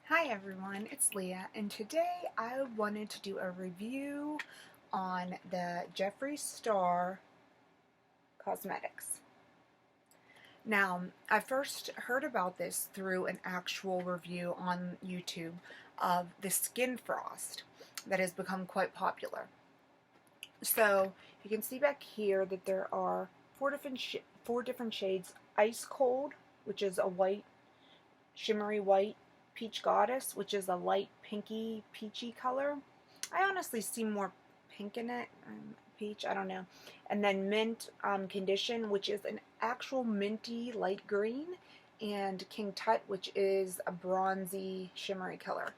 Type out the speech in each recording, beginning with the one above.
Hi everyone, it's Leah, and today I wanted to do a review on the Jeffree Star Cosmetics. Now, I first heard about this through an actual review on YouTube of the Skin Frost that has become quite popular. So, you can see back here that there are four different shades. Ice Cold, which is a white, shimmery white. Peach Goddess, which is a light pinky peachy color. I honestly see more pink in it. Peach, I don't know. And then Mint Condition, which is an actual minty light green. And King Tut, which is a bronzy shimmery color.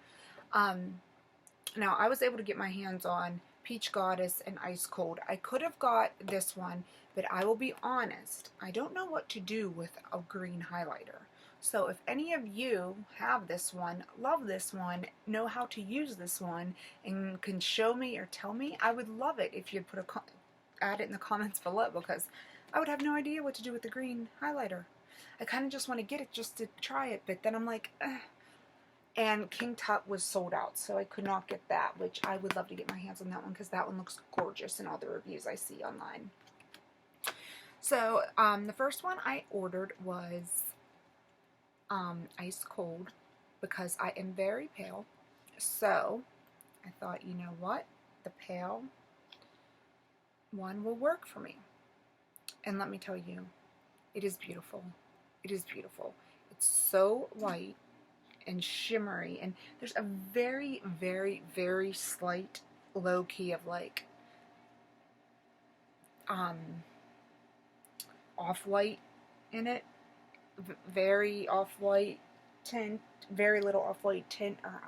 Now, I was able to get my hands on Peach Goddess and Ice Cold. I could have got this one, but I will be honest, I don't know what to do with a green highlighter. So if any of you have this one, love this one, know how to use this one, and can show me or tell me, I would love it if you'd add it in the comments below, because I would have no idea what to do with the green highlighter. I kind of just want to get it just to try it, but then I'm like, and King Tut was sold out, so I could not get that, which I would love to get my hands on that one because that one looks gorgeous in all the reviews I see online. So the first one I ordered was Ice Cold because I am very pale. So I thought, you know what? The pale one will work for me. And let me tell you, it is beautiful. It is beautiful. It's so white and shimmery, and there's a very, very, very slight low key of like off-white in it. Very off-white tint, very little off-white tint, or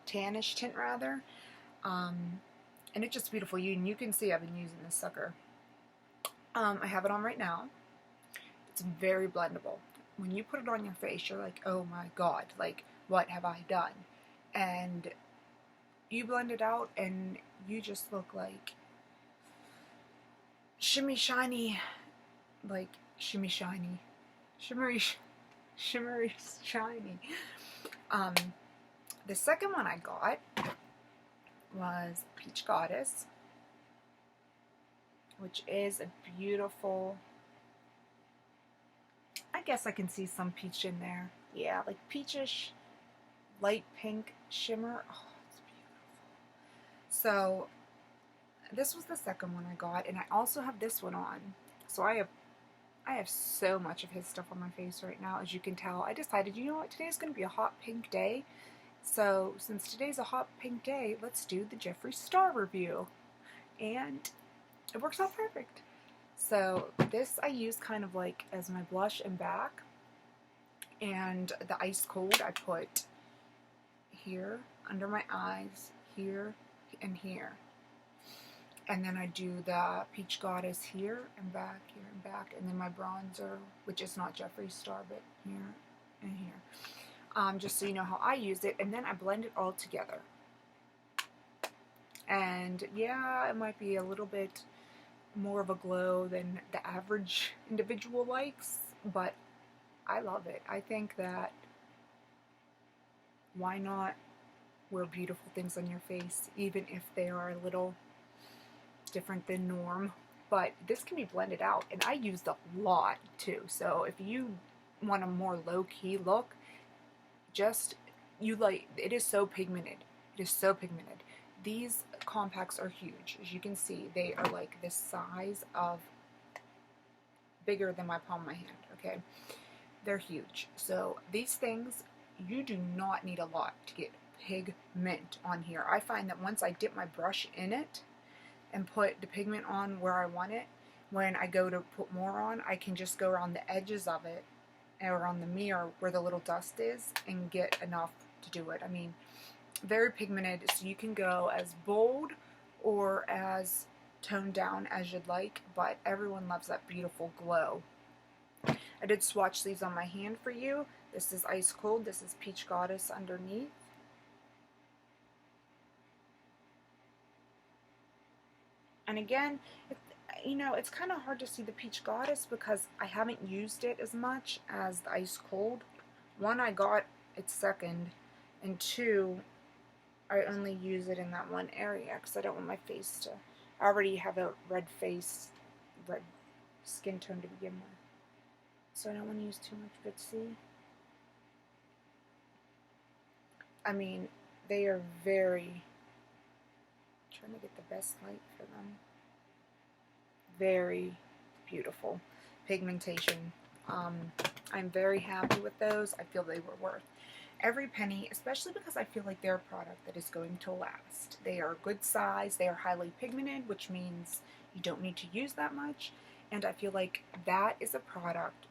tannish tint rather. And it's just beautiful. You can see I've been using this sucker. I have it on right now. It's very blendable. When you put it on your face, you're like, oh my god, like, what have I done? And you blend it out and you just look like shimmy shiny, like shimmy shiny, shimmery shiny. The second one I got was Peach Goddess, which is a beautiful, I guess I can see some peach in there. Yeah, like peachish, light pink shimmer. Oh, it's beautiful. So this was the second one I got, and I also have this one on. So I have so much of his stuff on my face right now, as you can tell. I decided, you know what, today's going to be a hot pink day. So since today's a hot pink day, let's do the Jeffree Star review. And it works out perfect. So this I use kind of like as my blush and back. And the Ice Cold I put here, under my eyes, here, and here. And then I do the Peach Goddess here and back, and then my bronzer, which is not Jeffree Star, but here and here. Just so you know how I use it, and then I blend it all together. And yeah, it might be a little bit more of a glow than the average individual likes, but I love it. I think that why not wear beautiful things on your face, even if they are a little different than norm. But this can be blended out, and I used a lot too. So if you want a more low-key look, it is so pigmented. It is so pigmented. These compacts are huge. As you can see, they are like this size of, bigger than my palm of my hand, okay? They're huge. So these things, you do not need a lot to get pigment on here. I find that once I dip my brush in it and put the pigment on where I want it, when I go to put more on, I can just go around the edges of it, or around the mirror where the little dust is, and get enough to do it. I mean, very pigmented, so you can go as bold or as toned down as you'd like, but everyone loves that beautiful glow. I did swatch these on my hand for you. This is Ice Cold, this is Peach Goddess underneath. And again, it's kind of hard to see the Peach Goddess because I haven't used it as much as the Ice Cold. One I got its second, and 2, I only use it in that one area because I don't want my face to, I already have a red face, red skin tone to begin with, so I don't want to use too much. But see, I mean, they are very, trying to get the best light for them, very beautiful pigmentation. I'm very happy with those. I feel they were worth every penny, especially because I feel like they're a product that is going to last. They are a good size, they are highly pigmented, which means you don't need to use that much, and I feel like that is a product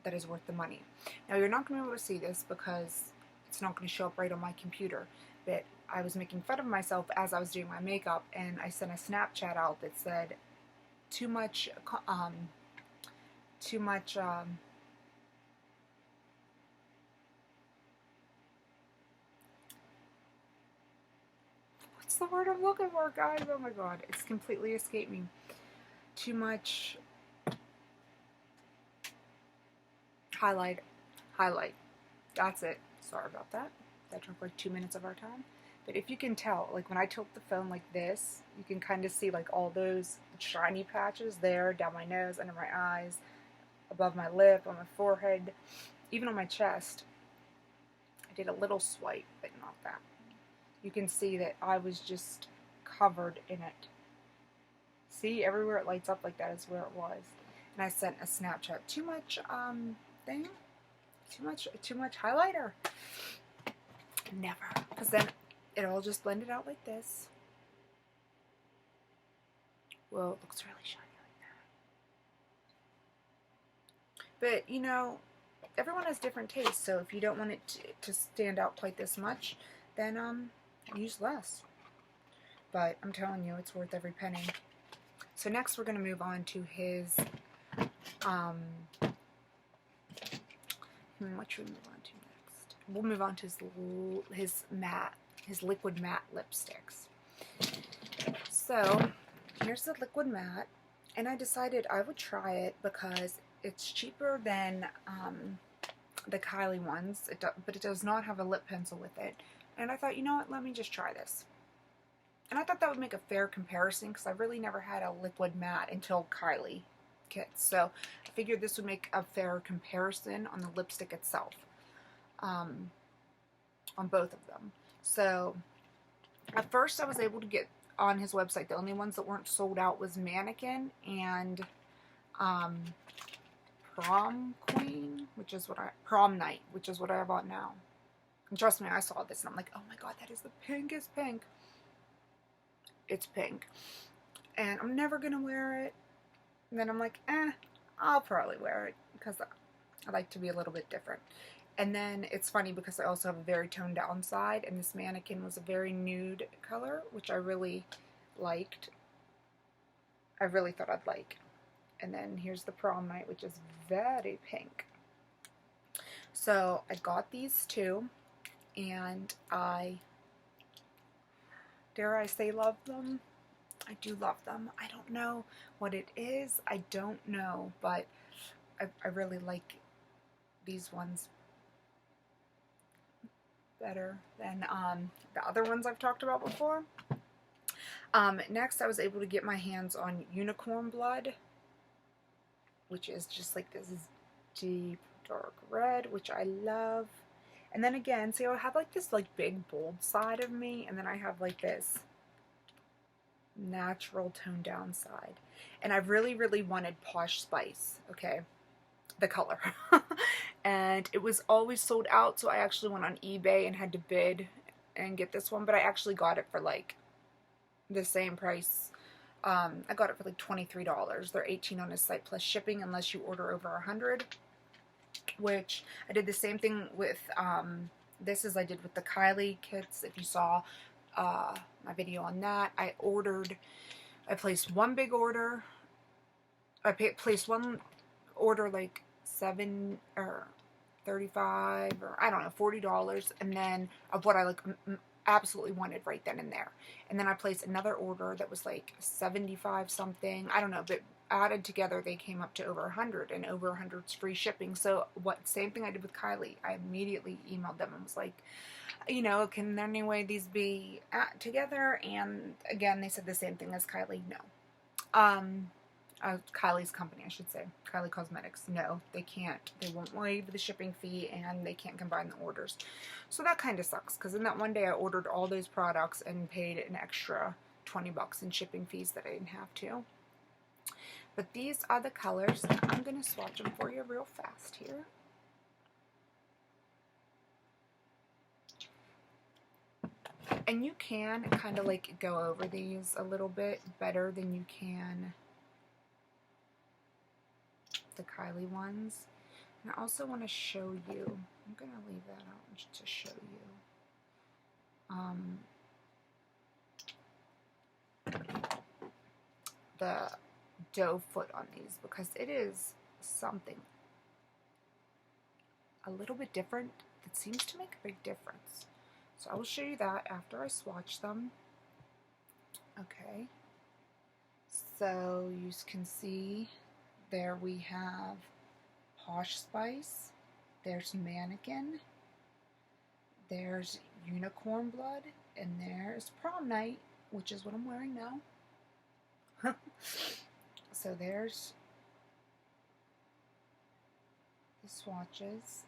that is worth the money. Now, you're not going to be able to see this because it's not going to show up right on my computer, but I was making fun of myself as I was doing my makeup, and I sent a Snapchat out that said, too much, what's the word I'm looking for, guys? Oh my god, it's completely escaped me. Too much highlight. That's it. Sorry about that. That took like 2 minutes of our time. But if you can tell, like when I tilt the phone like this, you can kind of see like all those shiny patches there, down my nose, under my eyes, above my lip, on my forehead, even on my chest. I did a little swipe, but not that. You can see that I was just covered in it. See, everywhere it lights up like that is where it was. And I sent a Snapchat. Too much thing? Too much highlighter? Never. Because then it all just blended out like this. Well, it looks really shiny like that. But, you know, everyone has different tastes, so if you don't want it to stand out quite this much, then use less. But I'm telling you, it's worth every penny. So next we're going to move on to his, what should we move on to next? We'll move on to his liquid matte lipsticks. So here's the liquid matte, and I decided I would try it because it's cheaper than the Kylie ones, but it does not have a lip pencil with it. And I thought, you know what, let me just try this. And I thought that would make a fair comparison because I really never had a liquid matte until Kylie kits. So I figured this would make a fair comparison on the lipstick itself, on both of them. So at first I was able to get on his website. The only ones that weren't sold out was Mannequin and Prom Night, which is what I bought now. And trust me, I saw this and I'm like, oh my god, that is the pinkest pink. It's pink. And I'm never gonna wear it. And then I'm like, I'll probably wear it because I like to be a little bit different. And then it's funny because I also have a very toned down side, and this Mannequin was a very nude color, which I really liked. I really thought I'd like. And then here's the Prom Night, which is very pink. So I got these two, and I, dare I say, love them? I do love them. I don't know what it is. I don't know, but I really like these ones better than the other ones I've talked about before. Next, I was able to get my hands on Unicorn Blood, which is just like this deep dark red, which I love. And then again, see, I have like this like big bold side of me, and then I have like this natural toned down side. And I really wanted Posh Spice, okay, the color. And it was always sold out, so I actually went on eBay and had to bid and get this one, but I actually got it for like the same price. I got it for like $23. They're $18 on his site plus shipping unless you order over 100, which I did the same thing with this as I did with the Kylie kits. If you saw my video on that, I placed one big order. I placed one order like $7 or $35 or I don't know, $40, and then of what I like absolutely wanted right then and there. And then I placed another order that was like $75 something. I don't know, but added together, they came up to over 100, and over 100's free shipping. So same thing I did with Kylie. I immediately emailed them and was like, you know, can there any way these be together? And again, they said the same thing as Kylie. No. Kylie's company, I should say. Kylie Cosmetics. No, they can't. They won't waive the shipping fee, and they can't combine the orders. So that kind of sucks, because in that one day I ordered all those products and paid an extra 20 bucks in shipping fees that I didn't have to. But these are the colors. I'm going to swatch them for you real fast here. And you can kind of like go over these a little bit better than you can the Kylie ones. And I also want to show you, I'm going to leave that out just to show you the doe foot on these, because it is something a little bit different that seems to make a big difference. So I will show you that after I swatch them. Okay, so you can see there we have Posh Spice, there's Mannequin, there's Unicorn Blood, and there's Prom Night, which is what I'm wearing now. So there's the swatches.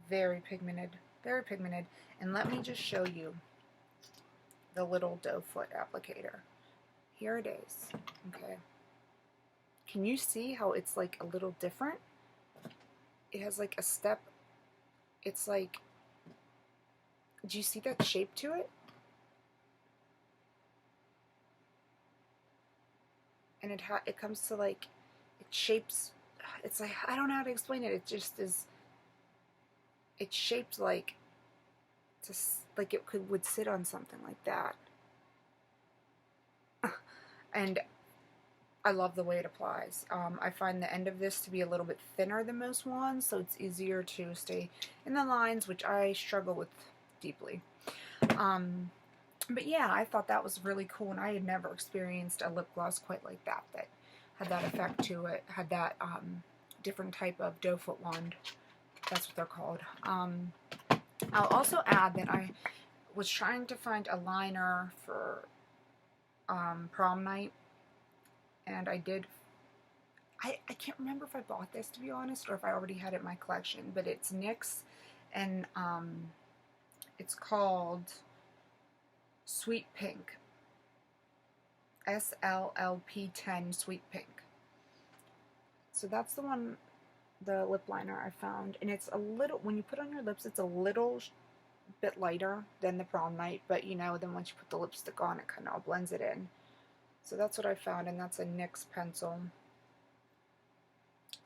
Very pigmented, very pigmented. And let me just show you the little doe foot applicator. Here it is. Okay. Can you see how it's like a little different? It has like a step. It's like, do you see that shape to it? And it comes to like, it shapes, it's like, I don't know how to explain it. It just is, it's shaped like, just like it would sit on something like that. And I love the way it applies. I find the end of this to be a little bit thinner than most ones, so it's easier to stay in the lines, which I struggle with deeply. But yeah, I thought that was really cool, and I had never experienced a lip gloss quite like that, that had that effect to it, had that different type of doe foot wand. That's what they're called. I'll also add that I was trying to find a liner for Prom Night, and I did. I can't remember if I bought this, to be honest, or if I already had it in my collection, but it's NYX, and it's called Sweet Pink. SLLP10 Sweet Pink. So that's the one, the lip liner I found, and it's a little, when you put on your lips, it's a little bit lighter than the Prom Night, but you know, then once you put the lipstick on, it kind of all blends it in. So that's what I found, and that's a NYX pencil.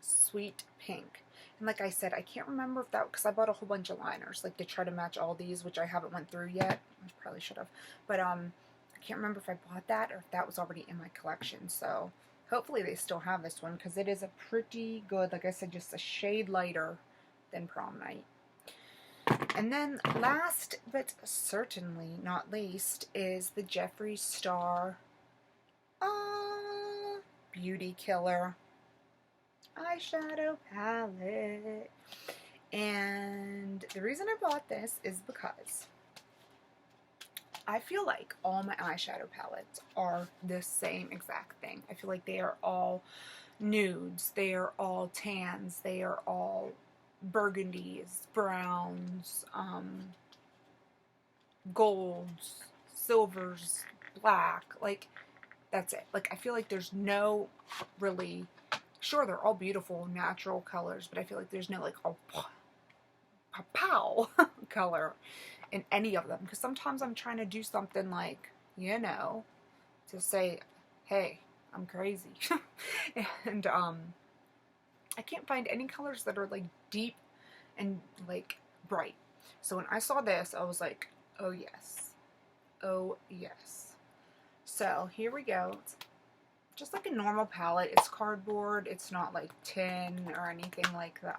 Sweet Pink. And like I said, I can't remember if that, because I bought a whole bunch of liners, like to try to match all these, which I haven't went through yet. I probably should have. But I can't remember if I bought that or if that was already in my collection. So hopefully they still have this one, because it is a pretty good, like I said, just a shade lighter than Prom Night. And then last but certainly not least is the Jeffree Star Beauty Killer eyeshadow palette. And the reason I bought this is because I feel like all my eyeshadow palettes are the same exact thing. I feel like they are all nudes, they are all tans, they are all burgundies, browns, golds, silvers, black, like that's it. Like I feel like there's no really, sure they're all beautiful natural colors, but I feel like there's no like pow color in any of them, because sometimes I'm trying to do something like, you know, to say, hey, I'm crazy. And I can't find any colors that are like deep and like bright. So when I saw this, I was like, oh yes, oh yes. So here we go. It's just like a normal palette. It's cardboard. It's not like tin or anything like the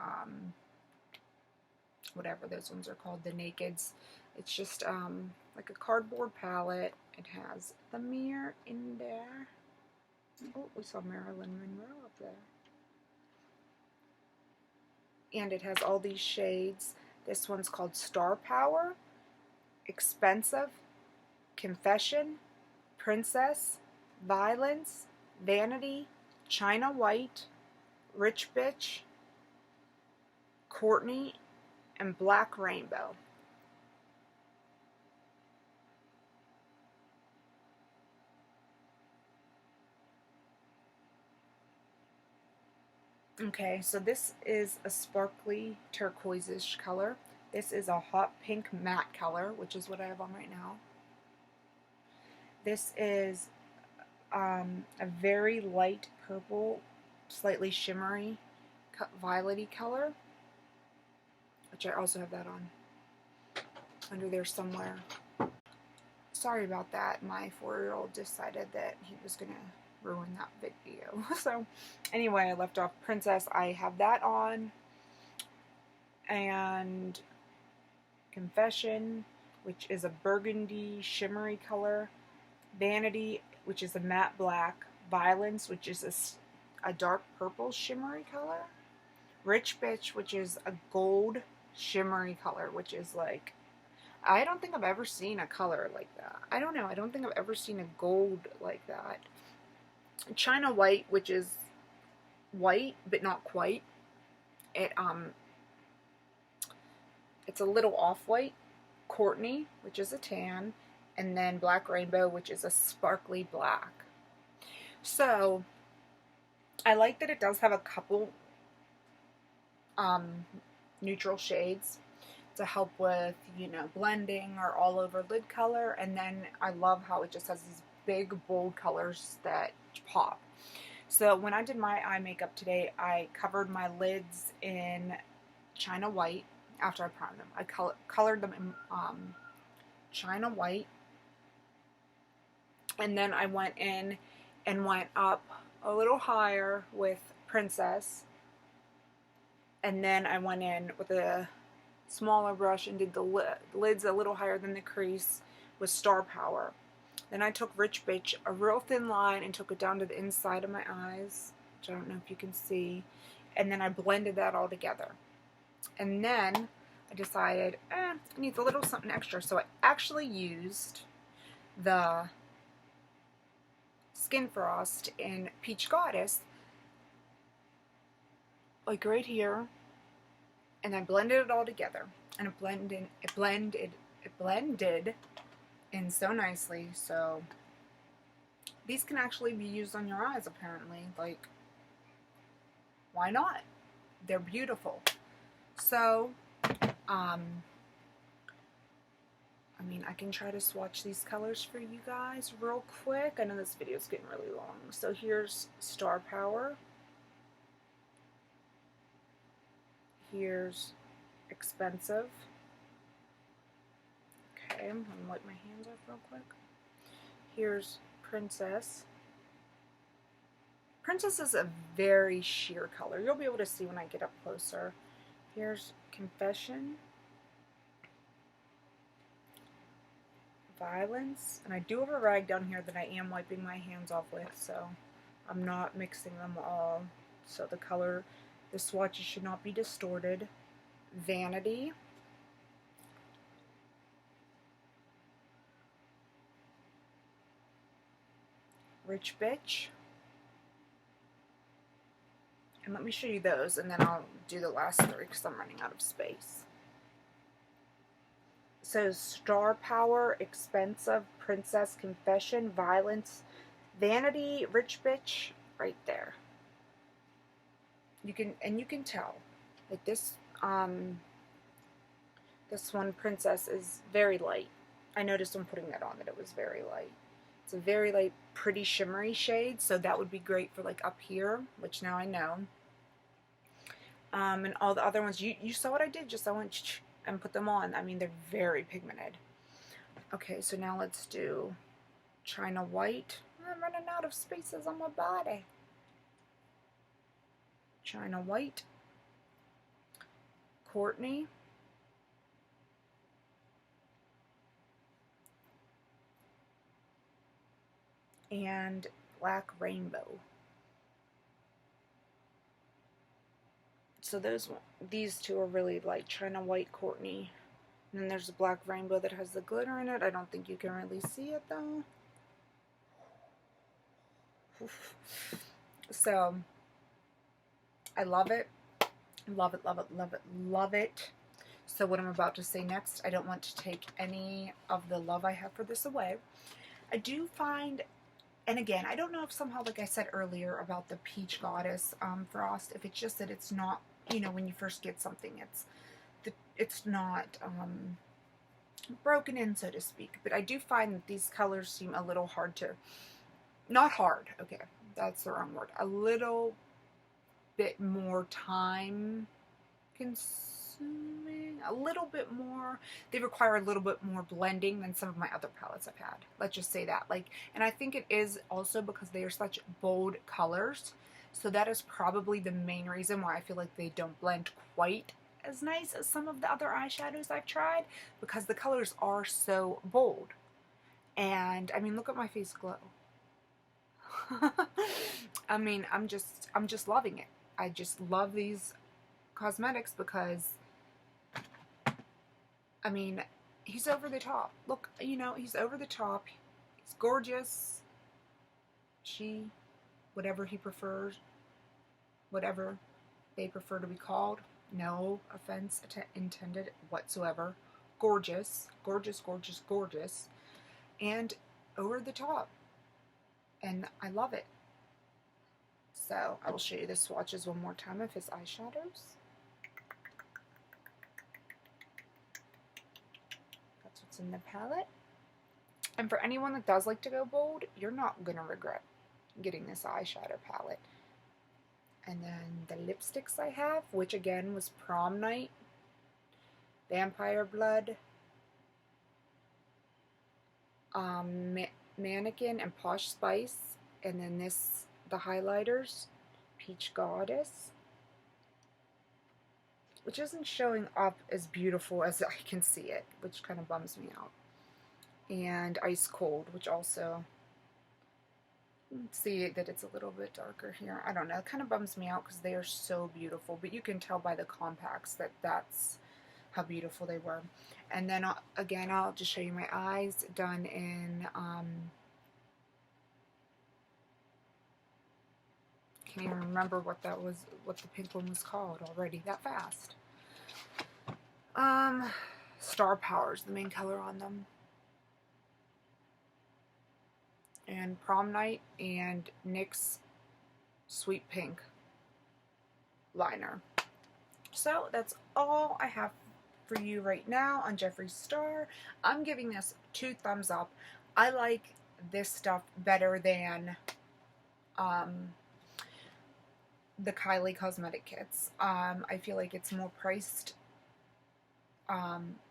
whatever those ones are called, the Nakeds. It's just like a cardboard palette. It has the mirror in there. Oh, we saw Marilyn Monroe up there. And it has all these shades. This one's called Star Power, Expensive, Confession, Princess, Violence, Vanity, China White, Rich Bitch, Courtney, and Black Rainbow. Okay, so this is a sparkly turquoise-ish color. This is a hot pink matte color, which is what I have on right now. This is a very light purple, slightly shimmery, violety color, which I also have that on under there somewhere. Sorry about that. My 4-year-old decided that he was going to ruin that video. So anyway, I left off Princess. I have that on. And Confession, which is a burgundy shimmery color. Vanity, which is a matte black. Violence, which is a dark purple shimmery color. Rich Bitch, which is a gold shimmery color, which is like, I don't think I've ever seen a color like that. I don't know. I don't think I've ever seen a gold like that. China White, which is white, but not quite. It's a little off-white. Courtney, which is a tan. And then Black Rainbow, which is a sparkly black. So, I like that it does have a couple neutral shades to help with, you know, blending or all over lid color. And then I love how it just has these big bold colors that pop. So when I did my eye makeup today, I covered my lids in China White after I primed them. I colored them in China White, and then I went in and went up a little higher with Princess, and then I went in with a smaller brush and did the lids a little higher than the crease with Star Power. Then I took Rich Bitch, a real thin line, and took it down to the inside of my eyes, which I don't know if you can see, and then I blended that all together. And then I decided, it needs a little something extra, so I actually used the Skin Frost in Peach Goddess, like right here, and I blended it all together, and it blended in so nicely. So these can actually be used on your eyes, apparently. Like, why not? They're beautiful. So I mean, I can try to swatch these colors for you guys real quick. I know this video is getting really long. So here's Star Power. Here's Expensive. Okay, I'm going to wipe my hands off real quick. Here's Princess. Princess is a very sheer color. You'll be able to see when I get up closer. Here's Confession. Violence. And I do have a rag down here that I am wiping my hands off with, so I'm not mixing them all. So the color, the swatches should not be distorted. Vanity. Rich Bitch. And let me show you those, and then I'll do the last three because I'm running out of space. So Star Power, Expensive, Princess, Confession, Violence, Vanity, Rich Bitch, right there. You can tell like this one Princess is very light. I noticed when putting that on that it was very light. It's a very light, pretty shimmery shade, so that would be great for like up here, which now I know. And all the other ones, you saw what I did, just I went and put them on. I mean, they're very pigmented. Okay, so now let's do China White. I'm running out of spaces on my body. China White. Courtney. and Black Rainbow. So these two are really like China White Courtney. And then there's a Black Rainbow that has the glitter in it. I don't think you can really see it though. So I love it. Love it, love it, love it, love it. So what I'm about to say next, I don't want to take any of the love I have for this away. I do find, and again, I don't know if somehow, like I said earlier about the Peach Goddess Frost, if it's just that it's not, you know, when you first get something, it's not broken in, so to speak. But I do find that these colors seem a little hard to, not hard, okay, that's the wrong word, a little bit more time consuming, a little bit more, they require a little bit more blending than some of my other palettes I've had. Let's just say that. Like, and I think it is also because they are such bold colors. So that is probably the main reason why I feel like they don't blend quite as nice as some of the other eyeshadows I've tried, because the colors are so bold. And I mean, look at my face glow. I mean, I'm just loving it. I just love these cosmetics because, I mean, he's over the top. Look, you know, he's over the top. He's gorgeous. She, whatever he prefers, whatever they prefer to be called. No offense intended whatsoever. Gorgeous, gorgeous, gorgeous, gorgeous. And over the top. And I love it. So I will show you the swatches one more time of his eyeshadows. That's what's in the palette. And for anyone that does like to go bold, you're not going to regret getting this eyeshadow palette. And then the lipsticks I have, which again was Prom Night, Vampire Blood, Mannequin, and Posh Spice. And then this, the highlighters, Peach Goddess, which isn't showing up as beautiful as I can see it, which kind of bums me out. And Ice Cold, which also, see that it's a little bit darker here. I don't know, it kind of bums me out because they are so beautiful, but you can tell by the compacts that that's how beautiful they were. And then again, I'll just show you my eyes done in can't even remember what that was, what the pink one was called already that fast. Star Power's the main color on them. And Prom Night and NYX Sweet Pink liner. So that's all I have for you right now on Jeffree Star. I'm giving this 2 thumbs up. I like this stuff better than the Kylie cosmetic kits. I feel like it's more priced.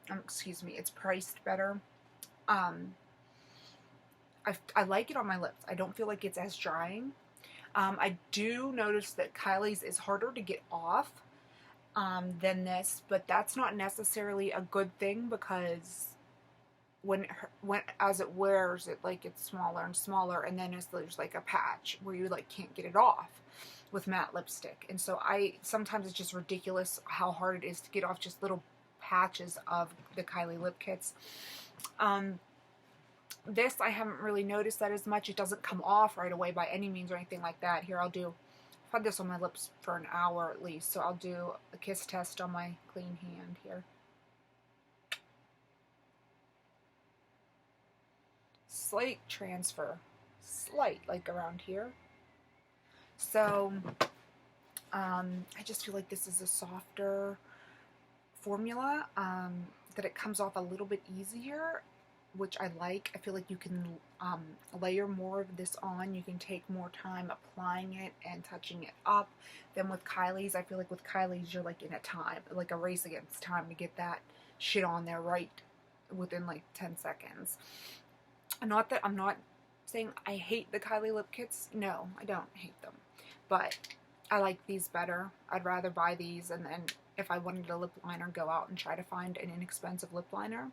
Excuse me, it's priced better. I like it on my lips. I don't feel like it's as drying. I do notice that Kylie's is harder to get off than this, but that's not necessarily a good thing, because when as it wears, it like gets smaller and smaller, and then there's like a patch where you like can't get it off with matte lipstick. And so sometimes it's just ridiculous how hard it is to get off just little patches of the Kylie lip kits. This, I haven't really noticed that as much. It doesn't come off right away by any means or anything like that. Here, I've had this on my lips for an hour at least, so I'll do a kiss test on my clean hand here. Slight transfer. Slight, like around here. So, I just feel like this is a softer formula, that it comes off a little bit easier, which I like. I feel like you can layer more of this on. You can take more time applying it and touching it up than with Kylie's. I feel like with Kylie's, you're like in a time, like a race against time to get that shit on there right within like 10 seconds. Not that I'm not saying I hate the Kylie lip kits. No, I don't hate them. But I like these better. I'd rather buy these, and then if I wanted a lip liner, go out and try to find an inexpensive lip liner.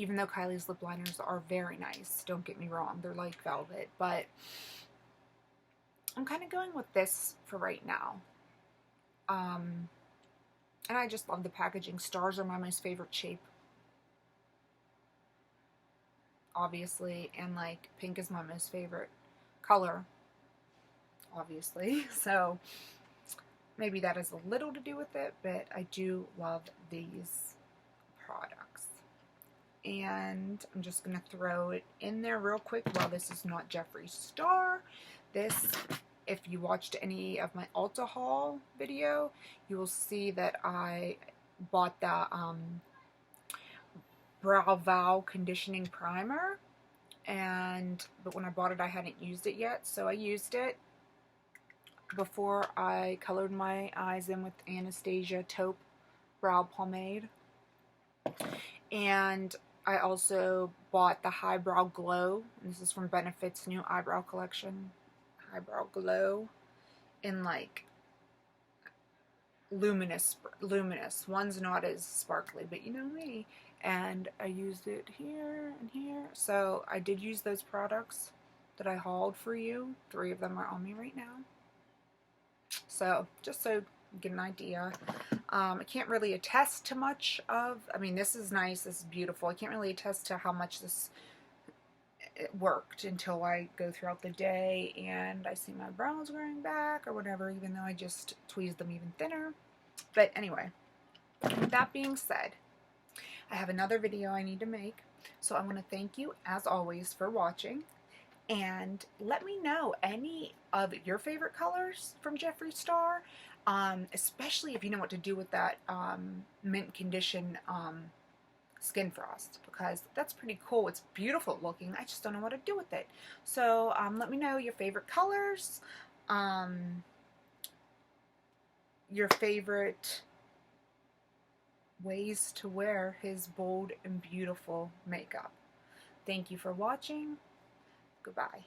even though Kylie's lip liners are very nice, don't get me wrong, they're like velvet, but I'm kind of going with this for right now. And I just love the packaging. Stars are my most favorite shape, obviously, and like pink is my most favorite color, obviously. So maybe that has a little to do with it, but I do love these products. And I'm just going to throw it in there real quick. While this is not Jeffree Star, this, if you watched any of my Ulta haul video, you will see that I bought the Brow Vow Conditioning Primer, but when I bought it I hadn't used it yet, so I used it before I colored my eyes in with Anastasia Taupe Brow Pomade. And I also bought the Highbrow Glow. This is from Benefit's new eyebrow collection. Highbrow Glow in like luminous. One's not as sparkly, but you know me. And I used it here and here. So I did use those products that I hauled for you. 3 of them are on me right now. So just so you get an idea. I can't really attest to much of, I mean, this is nice, this is beautiful. I can't really attest to how much this worked until I go throughout the day and I see my brows growing back or whatever, even though I just tweezed them even thinner. But anyway, with that being said, I have another video I need to make. So I want to thank you, as always, for watching. And let me know any of your favorite colors from Jeffree Star, especially if you know what to do with that mint condition Skin Frost, because that's pretty cool. It's beautiful looking. I just don't know what to do with it. So let me know your favorite colors, your favorite ways to wear his bold and beautiful makeup. Thank you for watching. Goodbye.